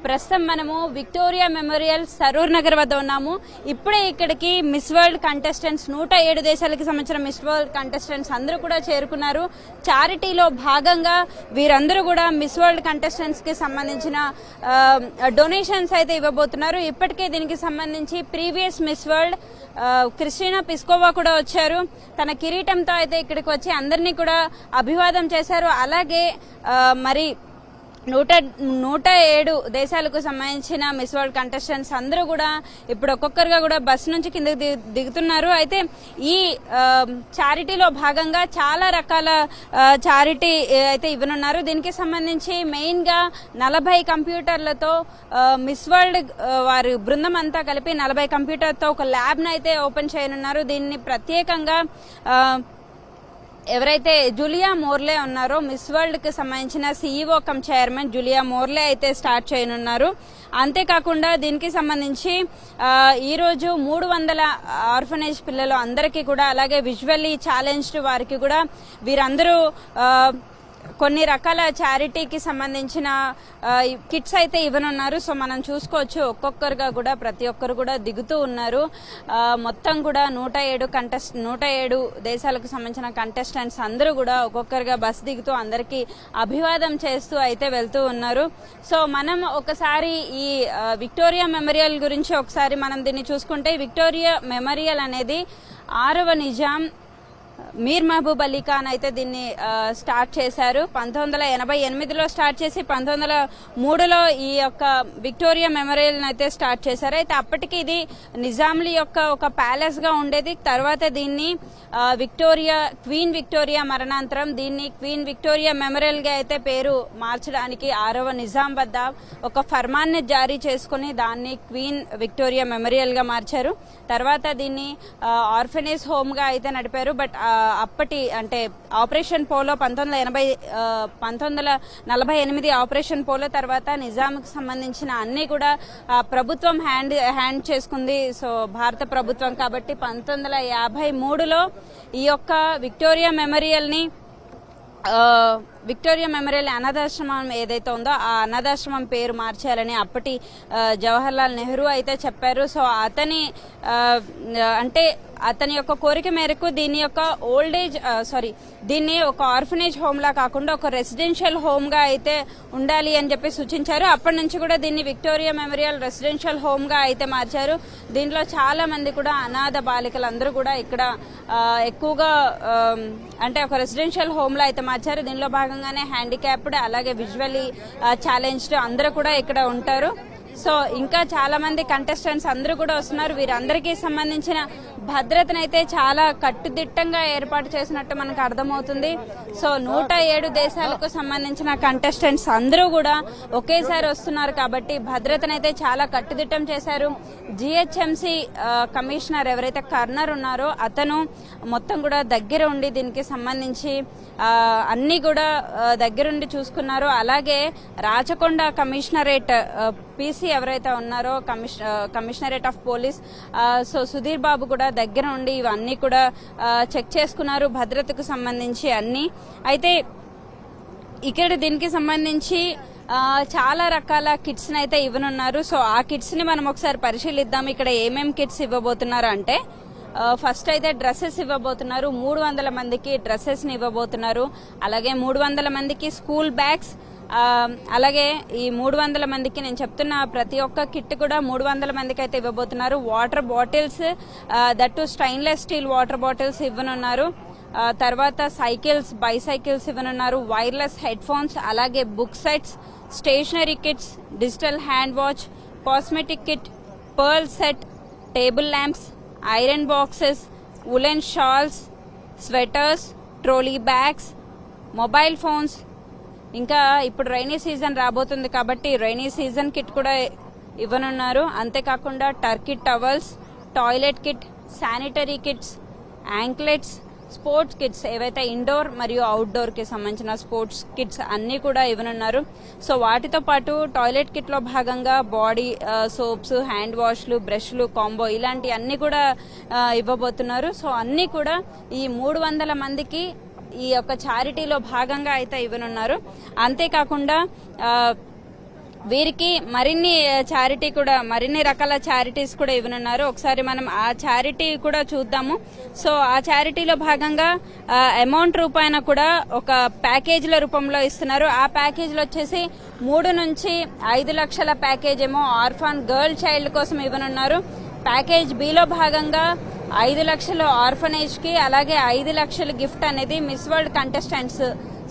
ప్రస్తుతం మనము Victoria memorial Saroor Nagar వద్ద ఉన్నాము. ఇప్పుడే ఇక్కడికి మిస్ వరల్డ్ కంటెస్టెంట్స్ 107 దేశాలకు సంబంధించిన మిస్ వరల్డ్ కంటెస్టెంట్స్ అందరూ కూడా చేరుకున్నారు. చారిటీలో భాగంగా వీరందరూ కూడా మిస్ వరల్డ్ కంటెస్టెంట్స్ కి సంబంధించిన డొనేషన్స్ అయితే ఇవ్వబోతున్నారు. ఇప్పటికే దీనికి సంబంధించి previous miss world Christina Pliskova కూడా వచ్చారు. తన కిరీటంతో అయితే ఇక్కడికి వచ్చి అందరినీ కూడా అభివాదం చేశారు. అలాగే మరి 107 దేశాలకు సంబంధించిన మిస్ వరల్డ్ కంటెస్టెంట్స్ అందరూ కూడా ఇప్పుడు ఒక్కొక్కరుగా కూడా బస్సు నుంచి కిందకి దిగుతున్నారు. అయితే ఈ చారిటీలో భాగంగా చాలా రకాల చారిటీ అయితే ఇవ్వనున్నారు. దీనికి సంబంధించి మెయిన్ గా 40 కంప్యూటర్లతో మిస్ వరల్డ్ వారి బృందం అంతా కలిపి 40 కంప్యూటర్తో ఒక ల్యాబ్ ను అయితే ఓపెన్ చేయనున్నారు. దీన్ని ప్రత్యేకంగా ఎవరైతే జూలియా మోర్లే ఉన్నారో మిస్ వరల్డ్ కి సంబంధించిన సీఈఓ కమ్ చైర్మన్ జూలియా మోర్లే అయితే స్టార్ట్ చేయనున్నారు. అంతేకాకుండా దీనికి సంబంధించి ఈ రోజు 300 ఆర్ఫనేజ్ పిల్లలు అందరికీ కూడా, అలాగే విజువల్లీ ఛాలెంజ్డ్ వారికి కూడా వీరందరూ కొన్ని రకాల చారిటీకి సంబంధించిన కిట్స్ అయితే ఇవ్వనున్నారు. సో మనం చూసుకోవచ్చు ఒక్కొక్కరుగా కూడా ప్రతి ఒక్కరు కూడా దిగుతూ ఉన్నారు. మొత్తం కూడా 107 దేశాలకు సంబంధించిన కంటెస్టెంట్స్ అందరూ కూడా ఒక్కొక్కరుగా బస్ దిగుతూ అందరికీ అభివాదం చేస్తూ అయితే వెళ్తూ ఉన్నారు. సో మనం ఒకసారి ఈ విక్టోరియా మెమోరియల్ గురించి ఒకసారి మనం దీన్ని చూసుకుంటే, విక్టోరియా మెమోరియల్ అనేది 6వ నిజాం మీర్ మహబూబ్ అలీ ఖాన్ అయితే దీన్ని స్టార్ట్ చేశారు. 1988లో స్టార్ట్ చేసి 1903లో ఈ యొక్క విక్టోరియా మెమోరియల్ అయితే స్టార్ట్ చేశారు. అయితే అప్పటికి ఇది నిజాంల యొక్క ఒక ప్యాలెస్ గా ఉండేది. తర్వాత దీన్ని క్వీన్ విక్టోరియా మరణాంతరం దీన్ని క్వీన్ విక్టోరియా మెమోరియల్ గా అయితే పేరు మార్చడానికి 6వ నిజాం వద్ద ఒక ఫర్మాన్ని జారీ చేసుకుని దాన్ని క్వీన్ విక్టోరియా మెమోరియల్ గా మార్చారు. తర్వాత దీన్ని ఆర్ఫనేజ్ హోమ్ గా అయితే నడిపారు. బట్ అప్పటి అంటే ఆపరేషన్ పోలో 1948 ఆపరేషన్ పోలో తర్వాత నిజాంకి సంబంధించిన అన్ని కూడా ప్రభుత్వం హ్యాండ్ చేసుకుంది. సో భారత ప్రభుత్వం కాబట్టి 1953లో ఈ యొక్క విక్టోరియా మెమోరియల్ అనాథాశ్రమం ఏదైతే ఉందో ఆ అనాథాశ్రమం పేరు మార్చాలని అప్పటి జవహర్లాల్ నెహ్రూ అయితే చెప్పారు. సో అతని యొక్క కోరిక మేరకు దీని యొక్క దీన్ని ఒక ఆర్ఫనేజ్ హోమ్ లా కాకుండా ఒక రెసిడెన్షియల్ హోమ్ గా అయితే ఉండాలి అని చెప్పి సూచించారు. అప్పటి నుంచి కూడా దీన్ని విక్టోరియా మెమోరియల్ రెసిడెన్షియల్ హోమ్ గా అయితే మార్చారు. దీంట్లో చాలా మంది కూడా అనాథ బాలికలందరూ కూడా ఇక్కడ ఎక్కువగా అంటే ఒక రెసిడెన్షియల్ హోమ్ లా అయితే మార్చారు. దీనిలో భాగంగానే హ్యాండిక్యాప్డ్ అలాగే విజువల్లీ ఛాలెంజ్డ్ అందరూ కూడా ఇక్కడ ఉంటారు. సో ఇంకా చాలా మంది కంటెస్టెంట్స్ అందరూ కూడా వస్తున్నారు. వీరందరికీ సంబంధించిన భద్రతనైతే చాలా కట్టుదిట్టంగా ఏర్పాటు చేసినట్టు మనకు అర్థమవుతుంది. సో 107 దేశాలకు సంబంధించిన కంటెస్టెంట్స్ అందరూ కూడా ఒకేసారి వస్తున్నారు కాబట్టి భద్రతనైతే చాలా కట్టుదిట్టం చేశారు. జిహెచ్ఎంసీ కమిషనర్ ఎవరైతే కర్నర్ ఉన్నారో అతను మొత్తం కూడా దగ్గర ఉండి దీనికి సంబంధించి అన్ని కూడా దగ్గరుండి చూసుకున్నారు. అలాగే రాచకొండ కమిషనరేట్ పీసీ ఎవరైతే ఉన్నారో commissionerate of police so Sudhir Babu కూడా దగ్గర ఉండి ఇవన్నీ కూడా చెక్ చేసుకున్నారు భద్రతకు సంబంధించి అన్ని. అయితే ఇక్కడ దీనికి సంబంధించి చాలా రకాల కిట్స్ అయితే ఇవ్వనున్నారు. సో ఆ కిట్స్ ని మనం ఒకసారి పరిశీలిద్దాం. ఇక్కడ ఏమేం కిట్స్ ఇవ్వబోతున్నారు అంటే, ఫస్ట్ అయితే డ్రెస్సెస్ ఇవ్వబోతున్నారు. 300 మందికి డ్రెస్సెస్ ని ఇవ్వబోతున్నారు. అలాగే 300 మందికి స్కూల్ బ్యాగ్స్, అలాగే ఈ 300 మందికి నేను చెప్తున్న ప్రతి ఒక్క కిట్ కూడా 300 మందికి అయితే ఇవ్వబోతున్నారు. Water bottles, that stainless steel water bottles ఇవ్వనున్నారు. తర్వాత సైకిల్స్, బైసైకిల్స్ ఇవ్వనున్నారు. వైర్లెస్ హెడ్ ఫోన్స్, అలాగే book sets, stationery kits, digital hand watch, cosmetic kit, pearl set, table lamps, iron boxes, woollen shawls, sweaters, trolley bags, mobile phones, ఇంకా ఇప్పుడు rainy season రాబోతుంది కాబట్టి rainy season kit కూడా ఇవ్వనున్నారు. అంతేకాకుండా turkey towels, toilet kit, sanitary kits, anklets, sports kits ఏవైతే indoor మరియు outdoor కి సంబంధించిన స్పోర్ట్స్ కిట్స్ అన్ని కూడా ఇవ్వనున్నారు. సో వాటితో పాటు టాయిలెట్ కిట్ లో భాగంగా బాడీ సోప్స్, హ్యాండ్ వాష్లు, బ్రష్లు కాంబో ఇలాంటి అన్ని కూడా ఇవ్వబోతున్నారు. సో అన్ని కూడా ఈ 300 మందికి ఈ యొక్క చారిటీలో భాగంగా అయితే ఇవ్వనున్నారు. అంతేకాకుండా వీరికి మరిన్ని చారిటీ కూడా మరిన్ని రకాల చారిటీస్ కూడా ఇవ్వనున్నారు. ఒకసారి మనం ఆ చారిటీ కూడా చూద్దాము. సో ఆ చారిటీలో భాగంగా అమౌంట్ రూపాయన కూడా ఒక ప్యాకేజీల రూపంలో ఇస్తున్నారు. ఆ ప్యాకేజీలు వచ్చేసి 3 నుంచి 5 లక్షల ప్యాకేజ్ ఏమో ఆర్ఫాన్ గర్ల్ చైల్డ్ కోసం ఇవ్వనున్నారు. ప్యాకేజ్ బిలో భాగంగా 5 లక్షలు ఆర్ఫనేజ్ కి, అలాగే 5 లక్షల గిఫ్ట్ అనేది మిస్ వరల్డ్ కంటెస్టెంట్స్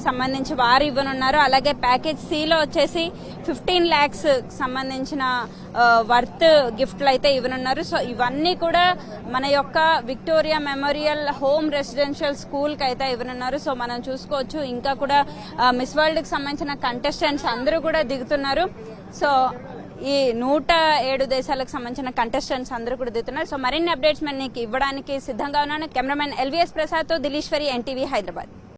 సంబంధించి వారు ఇవ్వనున్నారు. అలాగే ప్యాకేజ్ సిలో వచ్చేసి 15 lakhs సంబంధించిన వర్త్ గిఫ్ట్లు అయితే ఇవ్వనున్నారు. సో ఇవన్నీ కూడా మన యొక్క Victoria memorial home residential school కి అయితే ఇవ్వనున్నారు. సో మనం చూసుకోవచ్చు ఇంకా కూడా మిస్ వరల్డ్ కి సంబంధించిన కంటెస్టెంట్స్ అందరూ కూడా దిగుతున్నారు. సో ఈ 107 దేశాలకు సంబంధించిన కంటెస్టెంట్స్ అందరూ కూడా దిగుతున్నారు. సో మరిన్ని అప్డేట్స్ మనకి ఇవ్వడానికి సిద్ధంగా ఉన్నాను. కెమెరామెన్ ఎల్వీఎస్ ప్రసాద్ తో దిలీశ్వరి, ఎన్టీవీ, హైదరాబాద్.